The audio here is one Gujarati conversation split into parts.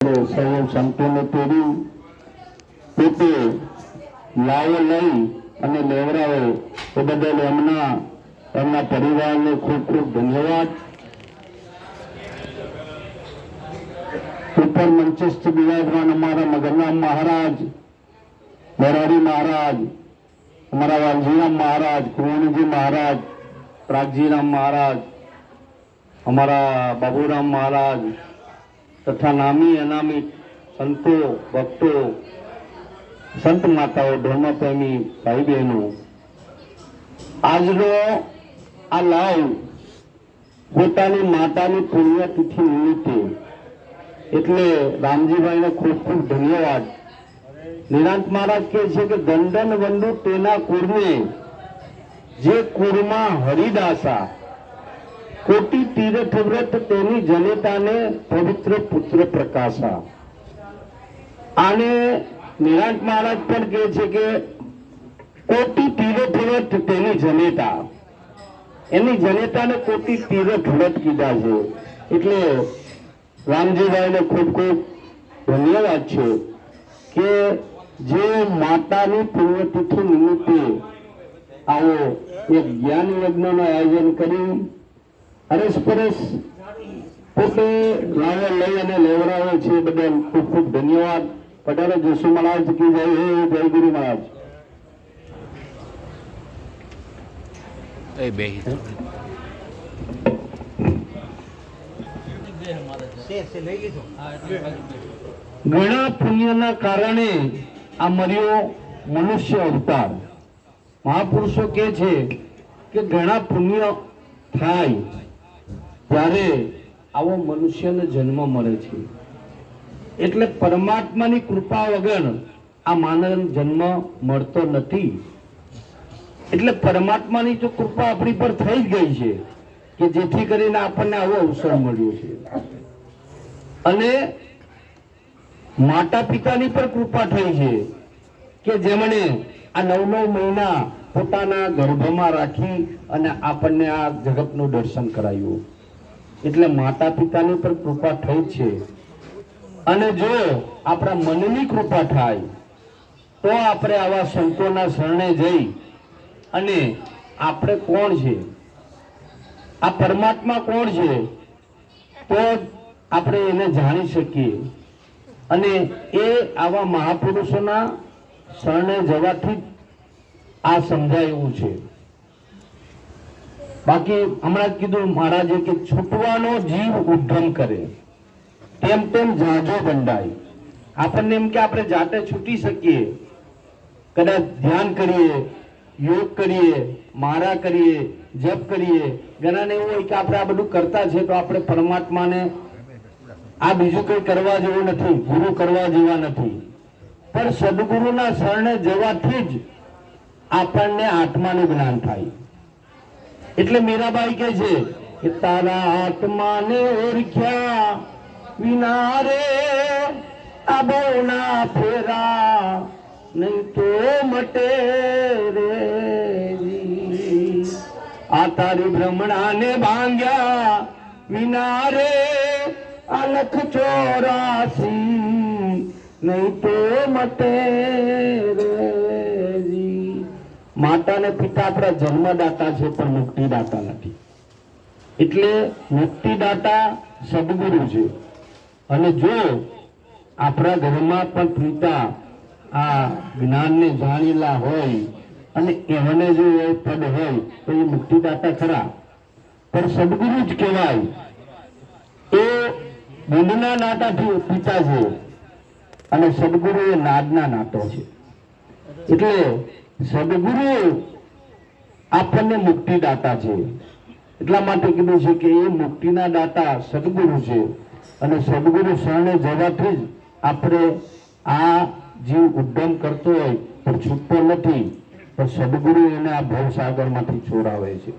સૌ સંતોને તેડી પોતે લાવો લઈ અને લેવડાવે એ બદલ એમના પરિવારને ખૂબ ખૂબ ધન્યવાદ. ઉપર મંચસ્થ બિરાજમાન અમારા મગરનામ મહારાજ, મોરારી મહારાજ, અમારા વાલજીરામ મહારાજ, કુંવરજી મહારાજ, પ્રાગજીરામ મહારાજ, અમારા બાબુરામ મહારાજ તથા નામી અનામી સંતો, ભક્તો, સંત માતાઓ, ધર્મપ્રેમી ભાઈ બહેનો, આજનો આ લાવ પોતાની માતાની પુણ્યતિથિ નિમિત્તે એટલે રામજીભાઈને ખૂબ ખૂબ ધન્યવાદ. નિરાંત મહારાજ કહે છે કે દંડન વંદુ તેના કુળને, જે કુળમાં હરિદાસા, કોટી તીર્થ વ્રત તેની જનેતાને પવિત્ર પુત્ર પ્રકાશા. આને નિરાંત મહારાજ પણ કહે છે કે કોટી તીર્થ વ્રત તેની જનેતા, એની જનેતાને કોટી તીર્થ વ્રત કીધા છે. એટલે રામજીભાઈને ખૂબ ખૂબ ધન્યવાદ છે કે જે માતાની પુણ્યતિથિ નિમિત્તે આવો એક જ્ઞાન યજ્ઞનું આયોજન કરી અરસપરસ પોતે લાવો લઈ અને લેવડાવે છે, બદલ ખૂબ ખૂબ ધન્યવાદ. પટેલ જોશુ મહારાજ કી જય હો, જય ગુરુ મહારાજ. ઘણા પુણ્યના કારણે આ મળ્યો મનુષ્ય અવતાર. મહાપુરુષો કહે છે કે ઘણા પુણ્ય થાય ત્યારે આવો મનુષ્યને જન્મ મળે છે. એટલે પરમાત્માની કૃપા વગર આ માનવ જન્મ મળતો નથી. એટલે પરમાત્માની જો કૃપા આપણી પર થઈ જ ગઈ છે કે જેથી કરીને આપણને આવો અવસર મળ્યો છે. અને માતા પિતાની પર કૃપા થઈ છે કે જેમણે આ 9 મહિના પોતાના ગર્ભમાં રાખી અને આપણને આ જગતનું દર્શન કરાયું. એટલે માતા પિતાની પર કૃપા થઈ છે. અને જો આપણા મનની કૃપા થાય તો આપણે આવા સંતોના શરણે જઈ અને આપણે કોણ છે, આ પરમાત્મા કોણ છે, તો આપણે એને જાણી શકીએ. અને એ આવા મહાપુરુષોના શરણે જવાથી આ સમજાય એવું છે. બાકી હમણાં જ કીધું મહારાજે કે છૂટવાનો જીવ ઉદ્ધમ કરે તેમ તેમ જાજો બંધાય. આપણને એમ કે આપણે જાતે છૂટી શકીએ, કદાચ ધ્યાન કરીએ, યોગ કરીએ, મારા કરીએ, જપ કરીએ. ઘણાને એવું હોય કે આપણે આ બધું કરતા છે તો આપણે પરમાત્માને આ બીજું કંઈ કરવા જેવું નથી, ગુરુ કરવા જેવા નથી. પણ સદગુરુના શરણે જવાથી જ આપણને આત્માનું જ્ઞાન થાય. એટલે મીરાબાઈ કહે છે કે તારા આત્માને ઓળખ્યા વિના રે આ બહુના ફેરા નહીં તો મટે રે. આ તારી ભ્રમણાને ભાંગ્યા વિના રે આ 184 નહીં તો મટે રે. માતા ને પિતા આપણા જન્મદાતા છે પણ મુક્તિદાતા નથી. એટલે મુક્તિદાતા સદગુરુ છે. અને જો આપણા ઘરમાં પણ પિતા આ જ્ઞાનને જાણેલા હોય અને એમને જો એ પદ હોય તો એ મુક્તિદાતા ખરા, પણ સદગુરુ જ કહેવાય. એ બુંદના નાતાથી પિતા છે અને સદગુરુ એ નાદના નાતો છે. એટલે સદગુરુ આપણને મુક્તિદાતા છે. એટલા માટે કીધું છે કે એ મુક્તિના દાતા સદગુરુ છે. અને સદગુરુ શરણે જવાથી જ આપણે આ જીવ ઉદ્ધમ કરતો હોય પણ છૂટતો નથી, પણ સદગુરુ એને આ ભવસાગરમાંથી છોડાવે છે.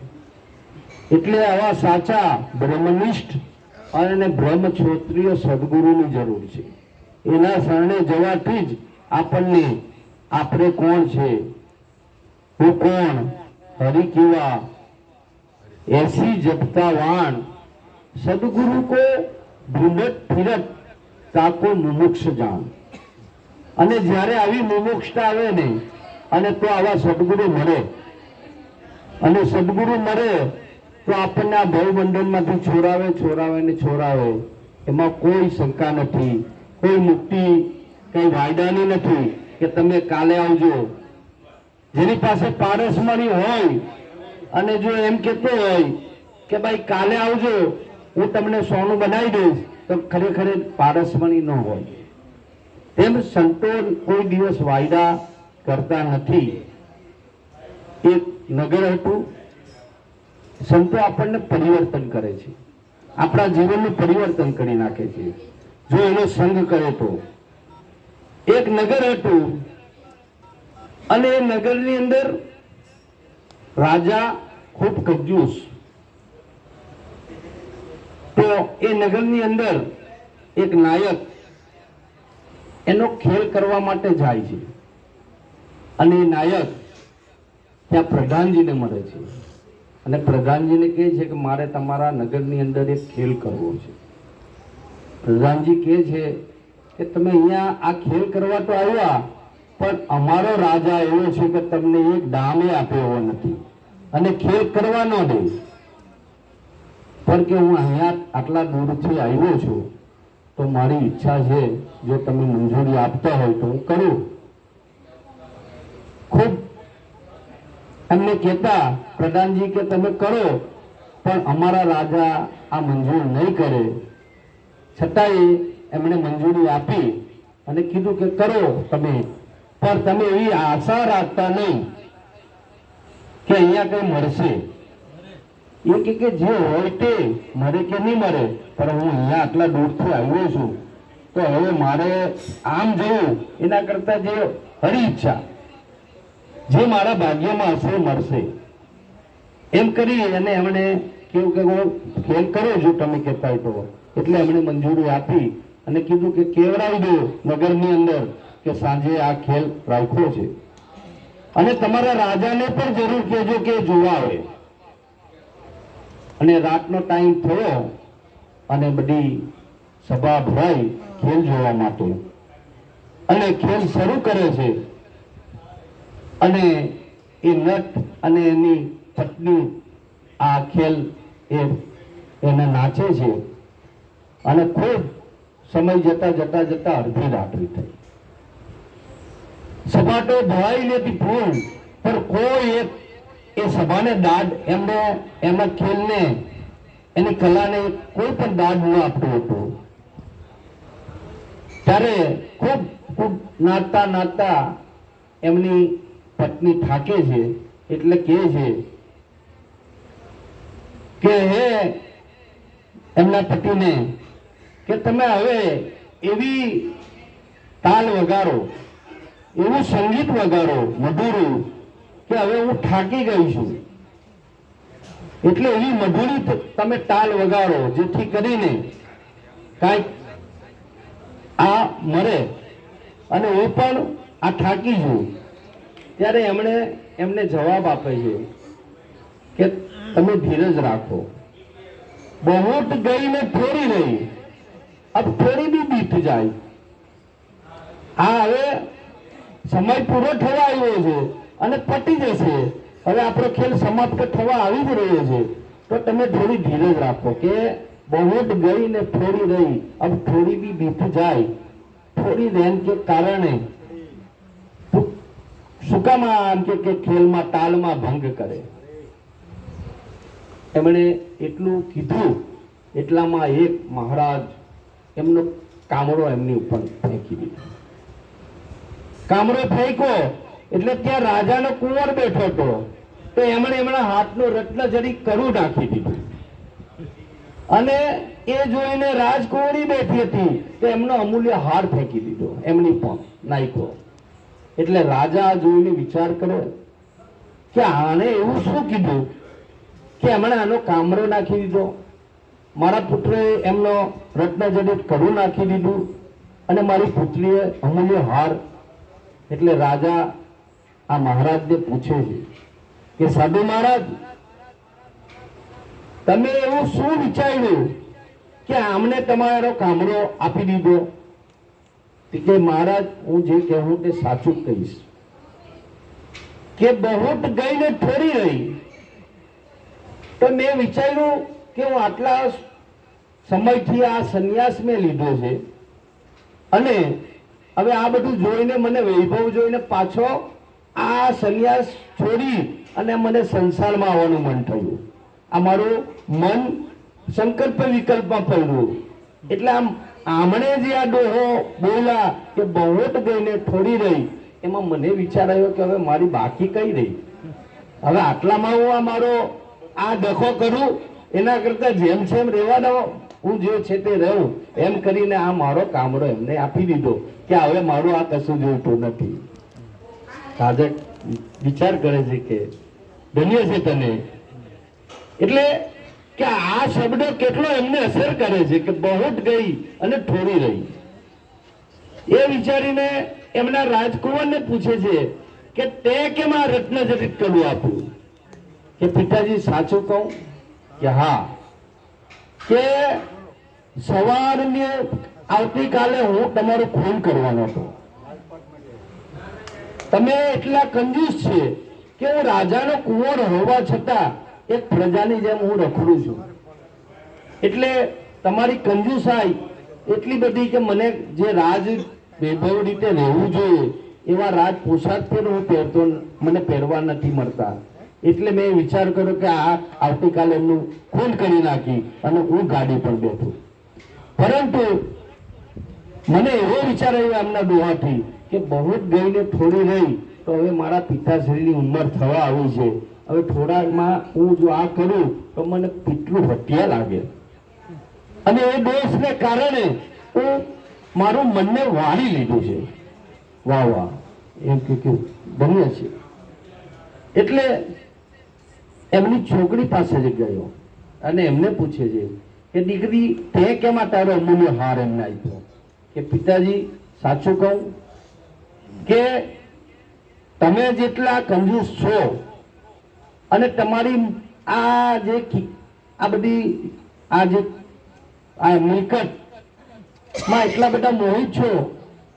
એટલે આવા સાચા બ્રહ્મનિષ્ઠ અને બ્રહ્મક્ષોત્રીય સદગુરુની જરૂર છે. એના શરણે જવાથી જ આપણને આપણે કોણ છે, હું કોણ, હરિ કેવા, ऐसी जपता वाण सदगुरु को ढूंढत फिरत તાકો મુમુક્ષ જાણ. અને જ્યારે આવી મુમુક્ષતા આવે ને અને તો આવા સદગુરુ મળે, અને સદગુરુ મળે તો આપણને આ ભવબંધનમાંથી છોરાવે, એમાં કોઈ શંકા નથી, કોઈ મુક્તિ કઈ વાયદાની નથી કે તમે કાલે આવજો. જેની પાસે પારસમણી હોય અને જો એમ કહેતો હોય કે ભાઈ કાલે આવજો હું તમને સોનું બનાવી દઈશ, તો ખરેખર પારસમણી ન હોય. તેમ સંતો કોઈ દિવસ વાયદા કરતા નથી. એક નગર હતું, સંતો આપણને પરિવર્તન કરે છે, આપણા જીવનનું પરિવર્તન કરી નાખે છે જો એનો સંગ કરે તો. એક નગર હતું અને એ નગરની અંદર રાજા ખૂબ કંજૂસ. તો એ નગરની અંદર એક નાયક એનો ખેલ કરવા માટે જાય છે અને એ નાયક ત્યાં પ્રધાનજીને મળે છે અને પ્રધાનજીને કહે છે કે મારે તમારા નગરની અંદર એક ખેલ કરવો છે. પ્રધાનજી કહે છે કે તમે અહીંયા આ ખેલ કરવા તો આવ્યા, પણ અમારો રાજા એવો છે કે તમને એક ડામે આપ્યો નથી અને ખેલ કરવા ન દે. પણ કે હું અહીંયા આટલા દૂરથી આવ્યો છું તો મારી ઈચ્છા છે, જો તમે મંજૂરી આપતા હોય તો હું કરું. ખૂબ એમને કહેતા પ્રધાનજી કે તમે કરો, પણ અમારા રાજા આ મંજૂર નહીં કરે. છતાંય એમણે મંજૂરી આપી અને કીધું કે કરો તમે, પણ તમે એવી આશા રાખતા નહીં કે અહીંયા કઈ મળશે. એ કે જે હોય તે મરે કે નહીં મરે, પણ હું અહીંયા આટલા દૂરથી આવ્યો છું તો હવે મારે આમ જવું એના કરતા જે હરી ઈચ્છા, જે મારા ભાગ્યમાં હશે મળશે, એમ કરી અને એમણે કેવું કે હું ખેલ કરો જો તમે કહેતા હોય તો. એટલે એમણે મંજૂરી આપી અને કીધું કે કેવડાવી દો નગરની અંદર કે સાંજે આ ખેલ રાખ્યો છે અને તમારા રાજાને પણ જરૂર કહેજો કે જોવા આવે. અને રાતનો ટાઈમ થયો અને બધી સભા ભરાઈ ખેલ જોવા માટે અને ખેલ શરૂ કરે છે. અને એ નટ અને એની પત્ની આ ખેલ એને નાચે છે અને ખૂબ સમય જતા અડધી રાત્રિ થઈ. સભા તો ભરાઈ લેતી ફૂલ, પણ કોઈ એક એ સભાને દાદ એમને એમાં ખેલને એની કલાને કોઈ પણ દાદ ન આપતું હતું. ત્યારે ખૂબ ખૂબ નાચતા એમની પત્ની થાકે છે એટલે કહે છે કે હે એમના પતિને કે તમે હવે એવી તાલ વગાડો, એવું સંગીત વગાડો મધુરું કે હવે હું થાકી ગઈ છું. એટલે એવી મધુરી તમે તાલ વગાડો જેથી કરીને કાંઈક આ મરે અને હું પણ આ થાકી છું. ત્યારે એમને જવાબ આપે છે કે તમે ધીરજ રાખો, બહુત ગઈ ને થોડી રહી, અબ થોડી બી બીત જાય. આ હવે સમય પૂરો થવા આવ્યો છે અને પતી જશે. હવે આપણો ખેલ સમાપ્ત થવા આવી જ રહ્યો છે, તો તમે થોડી ધીરજ રાખો કે બહુત ગઈ ને થોડી રહી, અબ થોડી બી બીત જાય. થોડી રેન કે કારણે સુકામાં કે ખેલમાં તાલમાં ભંગ કરે. એમણે એટલું કીધું એટલામાં એક મહારાજ એમનો કામળો એમની ઉપર ફેંકી દીધો. કામળો ફેંક્યો એટલે ત્યાં રાજાનો કુંવર બેઠો હતો, તો એમણે એમના હાથનો રત્ન જરી કરું નાખી દીધું અને એ જોઈને રાજકુંવરી બેઠી હતી તો એમનો અમૂલ્ય હાર ફેંકી દીધો, એમની પણ નાખ્યો. એટલે રાજા જોઈને વિચાર કરે કે આને એવું શું કીધું કે એમણે આનો કામરો નાખી દીધો, મારા પુત્રે એમનો રત્નજડિત કરું નાખી દીધું અને મારી પુત્રીએ અમૂલ્ય હાર. એટલે રાજા આ મહારાજને પૂછે છે કે સાધુ મહારાજ, તમે એવું શું વિચાર્યું કે આમને તમારો કામરો આપી દીધો કે મહારાજ હું જે કહું તે સાચું કહીશ કે બહુત ગઈ ને થોડી રહી. તો મેં વિચાર્યું કે હું આટલા સમયથી આ સંન્યાસ મેં લીધો છે અને હવે આ બધું જોઈને મને વૈભવ જોઈને પાછો આ સંન્યાસ છોડી અને મને સંસારમાં આવવાનું મન થયું. આ મારું મન સંકલ્પ વિકલ્પમાં પડ્યું. એટલે આમણે જે આ ડોહો બોલા કે બહુત ગઈ ને થોડી રહી, એમાં મને વિચાર આવ્યો કે હવે મારી બાકી કઈ રહી. હવે આટલામાં હું આ મારો આ ડખો કરું એના કરતા જેમ જેમ રહેવા દો, હું જે છે તે રહું એમ કરીને આ મારો કામડો એમને આપી દીધો કે હવે મારું આ કશું જોઈતું નથી. સાધક વિચાર કરે છે કે ધન્ય છે તને. એટલે કે આ શબ્દ કેટલો એમને અસર કરે છે કે બહુત ગઈ અને થોડી રહી. એ વિચારીને એમના રાજકુંવરને પૂછે છે કે તે કેમ આ રત્ન જડિત કડું આપ્યું? કે પિતાજી સાચું કહું કે હા, કે સવારને આવતીકાલે હું તમારું ખૂન કરવાનો હતો. તમે એટલા કંજૂસ છે કે હું રાજાનો કુંવર હોવા છતાં એક પ્રજાની જેમ હું રખડું છું. એટલે તમારી કંજૂસાઈ એટલી બધી કે મને જે રાજ વૈભવ રીતે રહેવું જોઈએ એવા રાજ પોશાક પણ હું પહેરતો, મને પહેરવા નથી મળતા. એટલે મેં વિચાર કર્યો કે આ આવતીકાલે એમનું ખૂન કરી નાખી અને હું ગાડી પર બેઠું. પરંતુ મને એવો વિચાર આવ્યો એમના ડોહાથી કે બહુ જ ગઈને થોડી રહી તો હવે મારા પિતાશ્રીની ઉંમર થવા આવી છે. હવે થોડામાં હું જો આ કરું તો મને કેટલું હત્યા લાગે અને એ દોષને કારણે હું મારું મનને વાળી લીધું છે. વાહ વાહ એમ કે બન્યા છે. એટલે એમની છોકરી પાસે જ ગયો અને એમને પૂછે છે કે દીકરી તે કેમ તારો અમૂલ્ય હાર એમને આપ્યો? કે પિતાજી સાચું કહું કે તમે જેટલા કંજૂસ છો અને તમારી આ જે આ બધી આ જે આ મિલકતમાં એટલા બધા મોહિત છો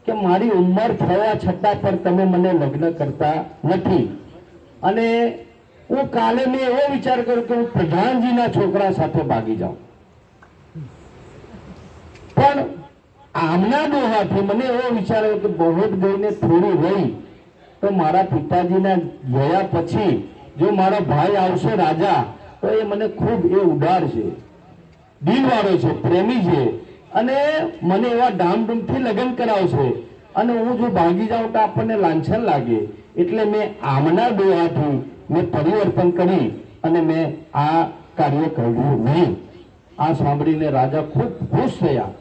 કે મારી ઉંમર થયા છતાં પણ તમે મને લગ્ન કરતા નથી. અને હું કાલે મેં એવો વિચાર કર્યો કે હું પ્રધાનજીના છોકરા સાથે ભાગી જાઉં. પણ આમના ડોહાથી મને એવો વિચાર આવ્યો કે બહુ જ ગઈને થોડી રહી તો મારા પિતાજીના ગયા પછી જો મારો ભાઈ આવશે રાજા તો એ મને ખૂબ એ ઉદાર છે, દિલવાળો છે, પ્રેમી છે અને મને એવા ધામધૂમથી લગ્ન કરાવશે અને હું જો ભાગી જાઉં તો આપણને લાંછન લાગે. એટલે મેં આમના ડોહાથી મેં પરિવર્તન કરી અને મેં આ કાર્ય કર્યું નહીં. આ સાંભળીને રાજા ખૂબ ખુશ થયા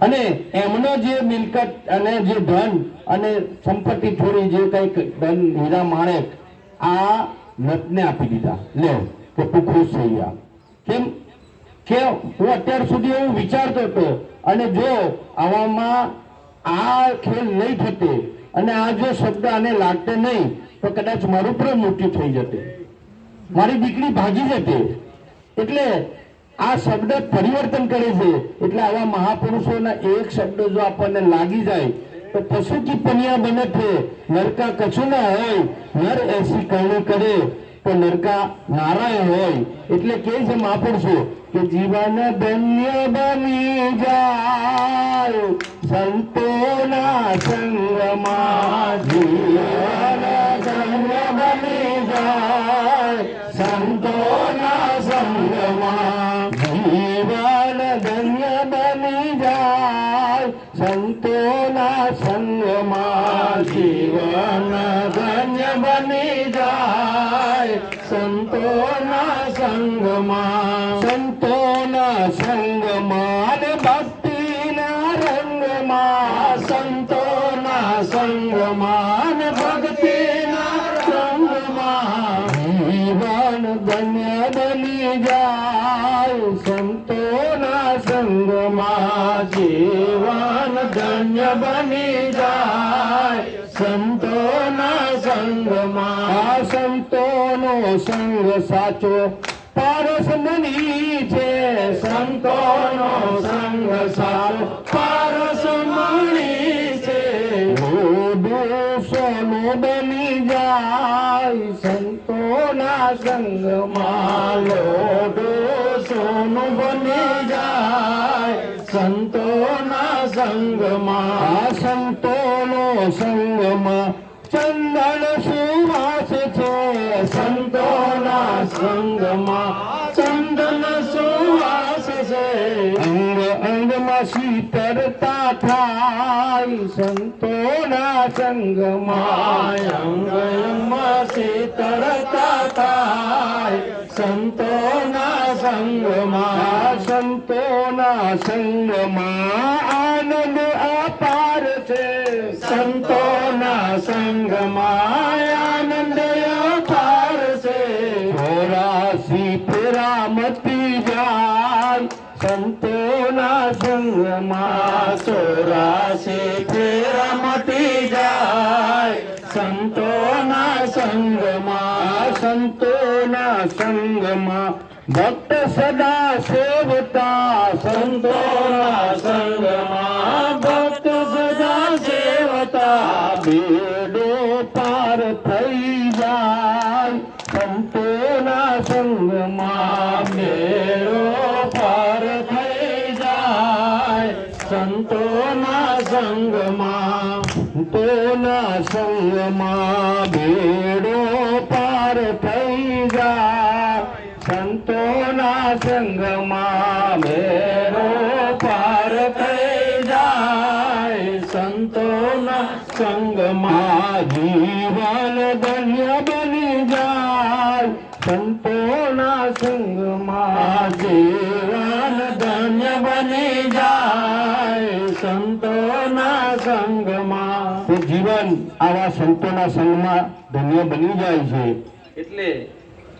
અને એમનો જે મિલકત અને જે ધન અને સંપત્તિ થોડી જે કંઈક ધન હીરા માણેક આ નટને આપી દીધા. લે કે તું ખુશ થઈ ગયા. કેમ કે હું અત્યાર સુધી એવું વિચારતો હતો અને જો આવામાં આ ખેલ નહીં થતે અને આ જો શબ્દ આને લાગતે નહીં તો કદાચ મારું પણ મૃત્યુ થઈ જતે, મારી દીકરી ભાગી જતે. એટલે આ શબ્દ પરિવર્તન કરે છે. એટલે આવા મહાપુરુષોના એક શબ્દ જો આપણને લાગી જાય તો પશુ કી પનિયા બને છે નરકા કશું ના હોય, નર એસી કરણી કરે તો નરકા નારાયણ હોય. એટલે કે છે મહાપુરુષો કે જીવન ધન્ય બની જાય સંતોના સંગમાં, જીવન ધન્ય બની જાય સંતોના સંગમાં, જીવન ધન્ય બની જાય સંતોના સંગમાં, જીવન ધન્ય બની જાય સંતોના સંગમાં, સંતોના સંગમાં ને ભક્તિના રંગમાં, સંતોના સંગમાં ને ભક્તિના રંગમાં, જીવન ધન્ય બની જાય સંતોના સંગમાં, જીવન ધન્ય બની જાય સંતોના સંગમાં. આ સંતોનો સંગ સાચો પારસ મણી છે, સંતોનો સંગ સાચો પારસ મણી બની જાય સંતોના સંગમાં લોઢો સોનું બની જાય સંતોના સંગમાં સંતોનો સંગમાં ચંદન સુવાસ છે સંતોના સંગમાં ચંદન સુવાસ છે અંગ અંગમાં શીતળતા થાય સંતોના સંગમાં અંગ અંગમાં શીતળતા થાય સંતોના સંગમાં આનંદ અપાર છે સંતોના સંગમાં આનંદ અપાર છે 84 ફેરા મતી જાય સંતોના સંગમાં 84 ફેરા મતી જાય સંતોના સંગમાં ભક્ત સદા સેવતા સંતોના સંગમાં ભક્ત સદા સેવતા બેડો પાર થઈ જાય સંતોના સંગમાં બેડો પાર થઈ જાય સંતોના સંગમાં બેડો પાર થઈ જાય સંતોના સંગમાં બેડો પાર થઈ જાય સંતોના સંગમાં જીવન ધન્ય બની જાય સંતોના સંગમાં જીવન ધન્ય બની જાય સંતોના સંગમાં તો જીવન આવા સંતોના સંગમાં ધન્ય બની જાય છે એટલે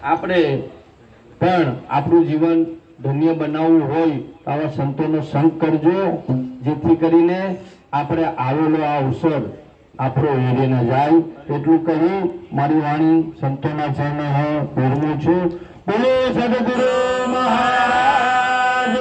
આપણે પણ આપણું જીવન ધન્ય બનાવવું હોય તો આવા સંતોનો સંગ કરજો જેથી કરીને આપણે આવેલો આ અવસર આપણો હેરે ન જાય એટલું કહી મારી વાણી સંતોના ચરણે હું વિરમું છું. બોલો સદગુરુ મહારાજ.